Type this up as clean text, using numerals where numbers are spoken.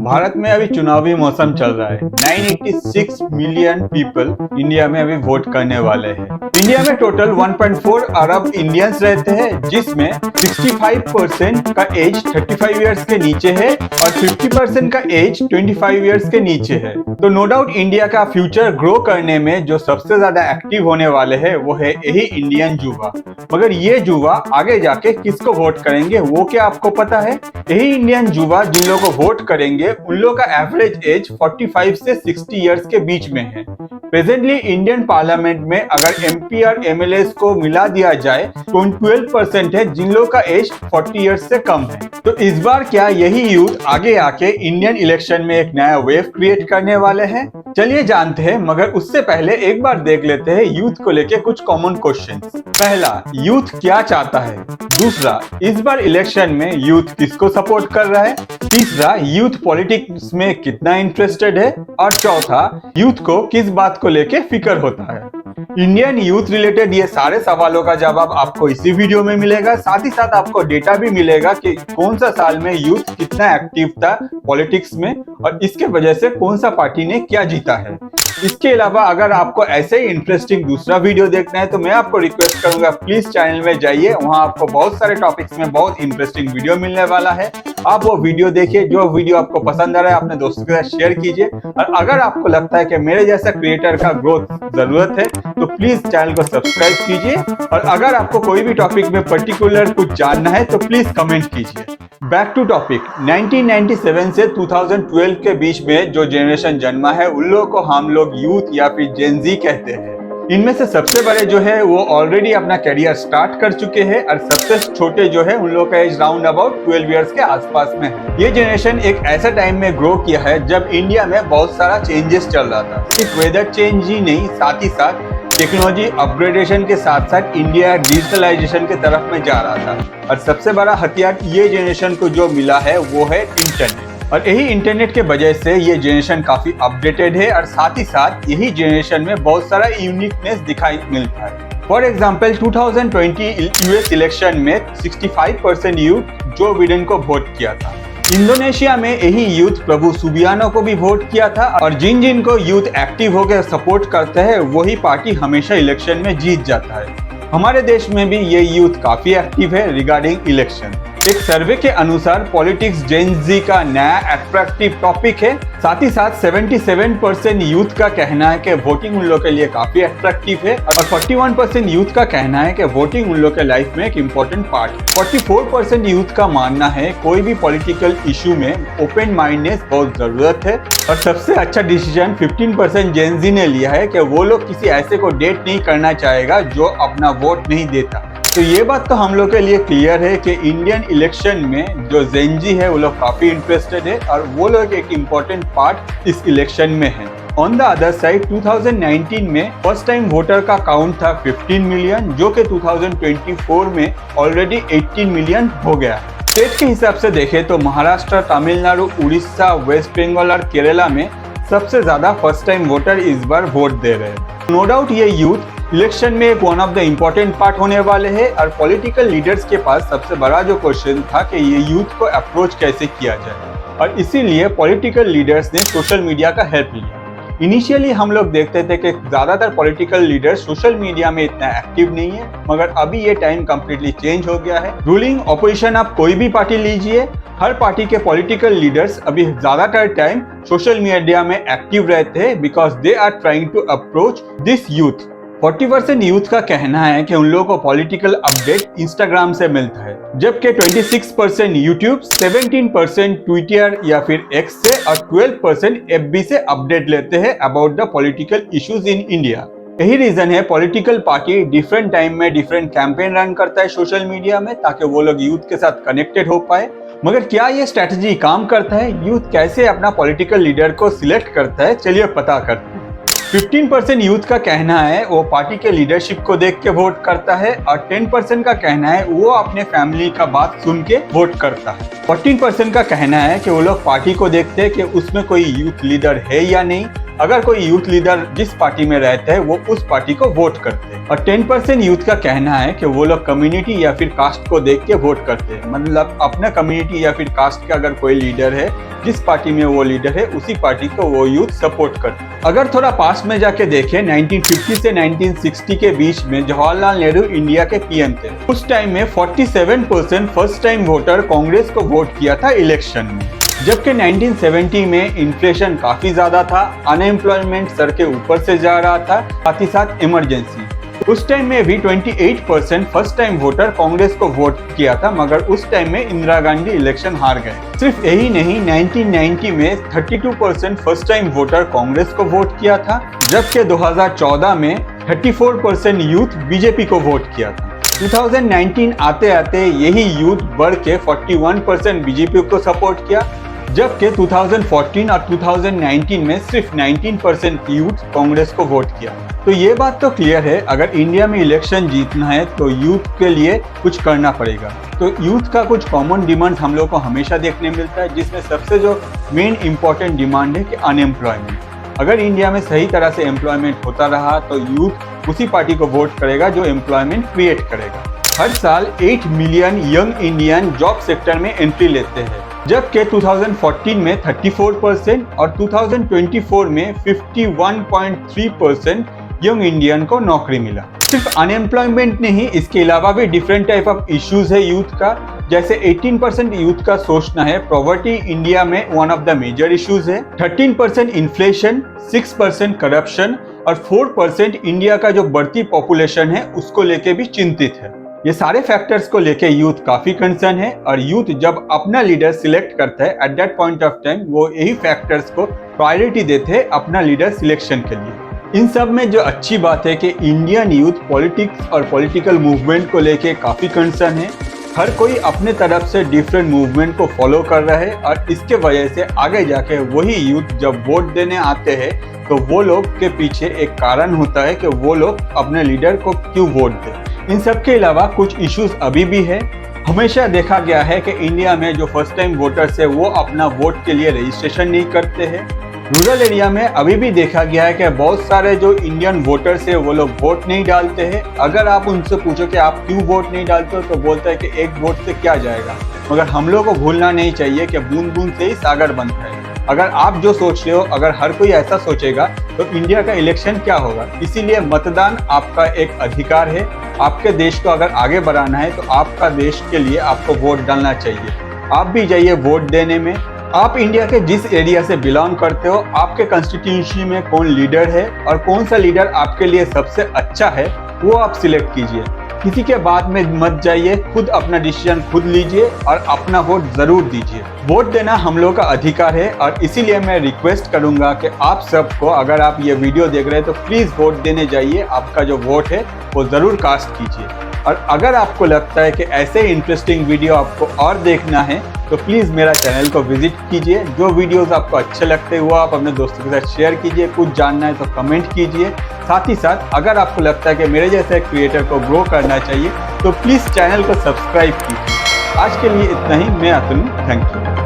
भारत में अभी चुनावी मौसम चल रहा है। 986 मिलियन पीपल इंडिया में अभी वोट करने वाले हैं। इंडिया में टोटल 1.4 अरब इंडियंस रहते हैं, जिसमें 65% का एज 35 इयर्स के नीचे है और 50% का एज 25 इयर्स के नीचे है। तो नो डाउट इंडिया का फ्यूचर ग्रो करने में जो सबसे ज्यादा एक्टिव होने वाले हैं वो है यही इंडियन युवा। मगर ये युवा आगे जाके किसको वोट करेंगे वो क्या आपको पता है? यही इंडियन युवा जिन लोगों को वोट करेंगे उन लोगों का एवरेज एज 45 से 60 इयर्स के बीच में है। प्रेजेंटली इंडियन पार्लियामेंट में अगर एमपी और एमएलए को मिला दिया जाए तो 12% है जिन लोगों का एज 40 इयर्स से कम है। तो इस बार क्या यही यूथ आगे आके इंडियन इलेक्शन में एक नया वेव क्रिएट करने वाले हैं? चलिए जानते हैं, मगर उससे पहले एक बार देख लेते हैं यूथ को लेके कुछ कॉमन क्वेश्चंस। पहला, यूथ क्या चाहता है? दूसरा, इस बार इलेक्शन में यूथ किसको सपोर्ट कर रहा है? तीसरा, यूथ पॉलिटिक्स में कितना इंटरेस्टेड है? और चौथा, यूथ को किस बात को लेके फिक्र होता है? इंडियन यूथ रिलेटेड ये सारे सवालों का जवाब आपको इसी वीडियो में मिलेगा। साथ ही साथ आपको डेटा भी मिलेगा कि कौन सा साल में यूथ कितना एक्टिव था पॉलिटिक्स में और इसके वजह से कौन सा पार्टी ने क्या जीता है। इसके अलावा अगर आपको ऐसे ही इंटरेस्टिंग दूसरा वीडियो देखना है तो मैं आपको रिक्वेस्ट करूंगा, प्लीज चैनल में जाइए, वहां आपको बहुत सारे टॉपिक्स में बहुत इंटरेस्टिंग वीडियो मिलने वाला है। आप वो वीडियो देखिए, जो वीडियो आपको पसंद आ रहा है अपने दोस्तों के साथ शेयर कीजिए। और अगर आपको लगता है कि मेरे जैसा क्रिएटर का ग्रोथ जरूरत है तो प्लीज चैनल को सब्सक्राइब कीजिए। और अगर आपको कोई भी टॉपिक में पर्टिकुलर कुछ जानना है तो प्लीज कमेंट कीजिए। Back to topic. 1997 से 2012 के बीच में जो जनरेशन जन्मा है उन लोगों को हम लोग यूथ या फिर जेन ज़ी कहते हैं। इनमें से सबसे बड़े जो है वो ऑलरेडी अपना करियर स्टार्ट कर चुके हैं और सबसे छोटे जो है उन लोगों का एज राउंड अबाउट 12 इयर्स के आसपास में है। ये जनरेशन एक ऐसा टाइम में ग्रो किया है जब इंडिया में बहुत सारा चेंजेस चल रहा था। सिर्फ वेदर चेंज ही नहीं, साथ ही साथ टेक्नोलॉजी अपग्रेडेशन के साथ साथ इंडिया डिजिटलाइजेशन के तरफ में जा रहा था। और सबसे बड़ा हथियार ये जनरेशन को जो मिला है वो है इंटरनेट। और यही इंटरनेट के वजह से ये जनरेशन काफी अपडेटेड है और साथ ही साथ यही जनरेशन में बहुत सारा यूनिकनेस दिखाई मिलता है। फॉर एग्जाम्पल 2020 यूएस इलेक्शन में 65% यूथ जो बिडेन को वोट किया था। इंडोनेशिया में यही यूथ प्रभु सुबियानो को भी वोट किया था। और जिन जिन को यूथ एक्टिव होकर सपोर्ट करते हैं वही पार्टी हमेशा इलेक्शन में जीत जाता है। हमारे देश में भी ये यूथ काफी एक्टिव है रिगार्डिंग इलेक्शन। एक सर्वे के अनुसार पॉलिटिक्स जेन ज़ी का नया अट्रैक्टिव टॉपिक है। साथ ही साथ 77% यूथ का कहना है कि वोटिंग उन लोगों के लिए काफी अट्रैक्टिव है और 41% यूथ का कहना है कि वोटिंग उन लोगों के लाइफ में एक इम्पोर्टेंट पार्ट है। 44% यूथ का मानना है कोई भी पॉलिटिकल इशू में ओपन माइंडनेस बहुत जरूरत है। और सबसे अच्छा डिसीजन 15% जेन ज़ी ने लिया है कि वो लोग किसी ऐसे को डेट नहीं करना चाहेगा जो अपना वोट नहीं देता। तो ये बात तो हम लोग के लिए क्लियर है कि इंडियन इलेक्शन में जो जेन ज़ी है वो लोग काफी इंटरेस्टेड है और वो लोग एक इम्पोर्टेंट पार्ट इस इलेक्शन में है। ऑन द अदर साइड 2019 में फर्स्ट टाइम वोटर का काउंट था 15 मिलियन, जो कि 2024 में ऑलरेडी 18 मिलियन हो गया। स्टेट के हिसाब से देखें तो महाराष्ट्र, तमिलनाडु, उड़ीसा, वेस्ट बंगाल और केरला में सबसे ज्यादा फर्स्ट टाइम वोटर इस बार वोट दे रहे हैं। नो डाउट ये यूथ इलेक्शन में एक one of the important part होने वाले हैं। और पॉलिटिकल लीडर्स के पास सबसे बड़ा जो क्वेश्चन था कि ये यूथ को अप्रोच कैसे किया जाए, और इसीलिए पॉलिटिकल लीडर्स ने सोशल मीडिया का हेल्प लिया। इनिशियली हम लोग देखते थे कि ज्यादातर पॉलिटिकल लीडर्स सोशल मीडिया में इतना एक्टिव नहीं है, मगर अभी ये टाइम कम्प्लीटली चेंज हो गया है। रूलिंग ऑपोजिशन आप कोई भी पार्टी लीजिए, हर पार्टी के पॉलिटिकल लीडर्स अभी ज्यादातर टाइम सोशल मीडिया में एक्टिव रहते हैं because they are trying to approach this youth. 40% youth का कहना है कि उन लोगों को पॉलिटिकल अपडेट इंस्टाग्राम से मिलता है, जबकि 26% यूट्यूब, 17% ट्विटर या फिर एक्स से और 12% एफबी से अपडेट लेते हैं about the political issues in India. यही रीजन है पॉलिटिकल पार्टी डिफरेंट टाइम में डिफरेंट कैंपेन रन करता है सोशल मीडिया में ताकि वो लोग यूथ के साथ कनेक्टेड हो पाए। मगर क्या ये स्ट्रेटजी काम करता है? यूथ कैसे अपना पॉलिटिकल लीडर को सिलेक्ट करता है, चलिए पता करते हैं। 15% यूथ का कहना है वो पार्टी के लीडरशिप को देख के वोट करता है और 10% का कहना है वो अपने फैमिली का बात सुन के वोट करता है। 14% का कहना है कि वो लोग पार्टी को देखते हैं कि उसमें कोई यूथ लीडर है या नहीं अगर कोई यूथ लीडर जिस पार्टी में रहते हैं वो उस पार्टी को वोट करते हैं। और 10% यूथ का कहना है कि वो लोग कम्युनिटी या फिर कास्ट को देख के वोट करते हैं, मतलब अपना कम्युनिटी या फिर कास्ट का अगर कोई लीडर है, जिस पार्टी में वो लीडर है उसी पार्टी को वो यूथ सपोर्ट करते हैं। अगर थोड़ा पास्ट में जाके देखें, 1950 से 1960 के बीच में जवाहरलाल नेहरू इंडिया के पीएम थे। उस टाइम में 47% फर्स्ट टाइम वोटर कांग्रेस को वोट किया था इलेक्शन में। जबकि 1970 में इन्फ्लेशन काफी ज्यादा था, अनएम्प्लॉयमेंट सर के ऊपर से जा रहा था, साथ ही साथ इमरजेंसी। उस टाइम में भी 28% फर्स्ट टाइम वोटर कांग्रेस को वोट किया था, मगर उस टाइम में इंदिरा गांधी इलेक्शन हार गए। सिर्फ यही नहीं, 1990 में 32% फर्स्ट टाइम वोटर कांग्रेस को वोट किया था, जबकि 2014 में 34% यूथ बीजेपी को वोट किया था। 2019 आते आते यही यूथ बढ़ के 41% बीजेपी को सपोर्ट किया, जबकि 2014 और 2019 में सिर्फ 19% यूथ कांग्रेस को वोट किया। तो ये बात तो क्लियर है, अगर इंडिया में इलेक्शन जीतना है तो यूथ के लिए कुछ करना पड़ेगा। तो यूथ का कुछ कॉमन डिमांड हम लोग को हमेशा देखने मिलता है, जिसमें सबसे जो मेन इंपॉर्टेंट डिमांड है कि अनएम्प्लॉयमेंट। अगर इंडिया में सही तरह से एम्प्लॉयमेंट होता रहा तो यूथ उसी पार्टी को वोट करेगा जो एम्प्लॉयमेंट क्रिएट करेगा। हर साल 8 million young Indian job sector में एंट्री लेते हैं, जबकि 2014 में 34% और 2024 में 51.3% यंग इंडियन को नौकरी मिला। सिर्फ अनएम्प्लॉयमेंट नहीं, इसके अलावा भी डिफरेंट टाइप ऑफ इश्यूज है यूथ का। जैसे 18% यूथ का सोचना है प्रॉवर्टी इंडिया में one of the major issues है, 13% इन्फ्लेशन, 6% करप्शन और 4% इंडिया का जो बढ़ती पॉपुलेशन है उसको लेके भी चिंतित है। ये सारे फैक्टर्स को लेके यूथ काफी कंसर्न है, और यूथ जब अपना लीडर सिलेक्ट करता है at that point of time वो यही फैक्टर्स को प्रायोरिटी देते हैं अपना लीडर सिलेक्शन के लिए। इन सब में जो अच्छी बात है कि इंडियन यूथ पॉलिटिक्स और पॉलिटिकल मूवमेंट को लेके काफी कंसर्न है। हर कोई अपने तरफ से डिफरेंट मूवमेंट को फॉलो कर रहा है, और इसके वजह से आगे जाके वही यूथ जब वोट देने आते हैं तो वो लोग के पीछे एक कारण होता है कि वो लोग अपने लीडर को क्यों वोट दें। इन सब के अलावा कुछ इश्यूज अभी भी है। हमेशा देखा गया है कि इंडिया में जो फर्स्ट टाइम वोटर्स है वो अपना वोट के लिए रजिस्ट्रेशन नहीं करते हैं। रूरल एरिया में अभी भी देखा गया है कि बहुत सारे जो इंडियन वोटर्स है वो लोग वोट नहीं डालते हैं। अगर आप उनसे पूछो कि आप क्यों वोट नहीं डालते हो तो बोलते हैं कि एक वोट से क्या जाएगा। मगर हम लोग को भूलना नहीं चाहिए कि बूंद बूंद से ही सागर बनता है। अगर आप जो सोच रहे हो, अगर हर कोई ऐसा सोचेगा तो इंडिया का इलेक्शन क्या होगा। इसीलिए मतदान आपका एक अधिकार है। आपके देश को अगर आगे बढ़ाना है तो आपका देश के लिए आपको वोट डालना चाहिए। आप भी जाइए वोट देने में। आप इंडिया के जिस एरिया से बिलोंग करते हो, आपके कॉन्स्टिट्यूंसी में कौन लीडर है और कौन सा लीडर आपके लिए सबसे अच्छा है वो आप सिलेक्ट कीजिए। किसी के बात में मत जाइए, खुद अपना डिसीजन खुद लीजिए और अपना वोट जरूर दीजिए। वोट देना हम लोग का अधिकार है, और इसीलिए मैं रिक्वेस्ट करूंगा कि आप सबको, अगर आप ये वीडियो देख रहे हैं तो प्लीज वोट देने जाइए। आपका जो वोट है वो जरूर कास्ट कीजिए। और अगर आपको लगता है कि ऐसे इंटरेस्टिंग वीडियो आपको और देखना है तो प्लीज़ मेरा चैनल को विजिट कीजिए। जो वीडियोस आपको अच्छे लगते हैं वो आप अपने दोस्तों के साथ शेयर कीजिए। कुछ जानना है तो कमेंट कीजिए। साथ ही साथ अगर आपको लगता है कि मेरे जैसे क्रिएटर को ग्रो करना चाहिए तो प्लीज़ चैनल को सब्सक्राइब कीजिए। आज के लिए इतना ही। मैं अतुल, थैंक यू।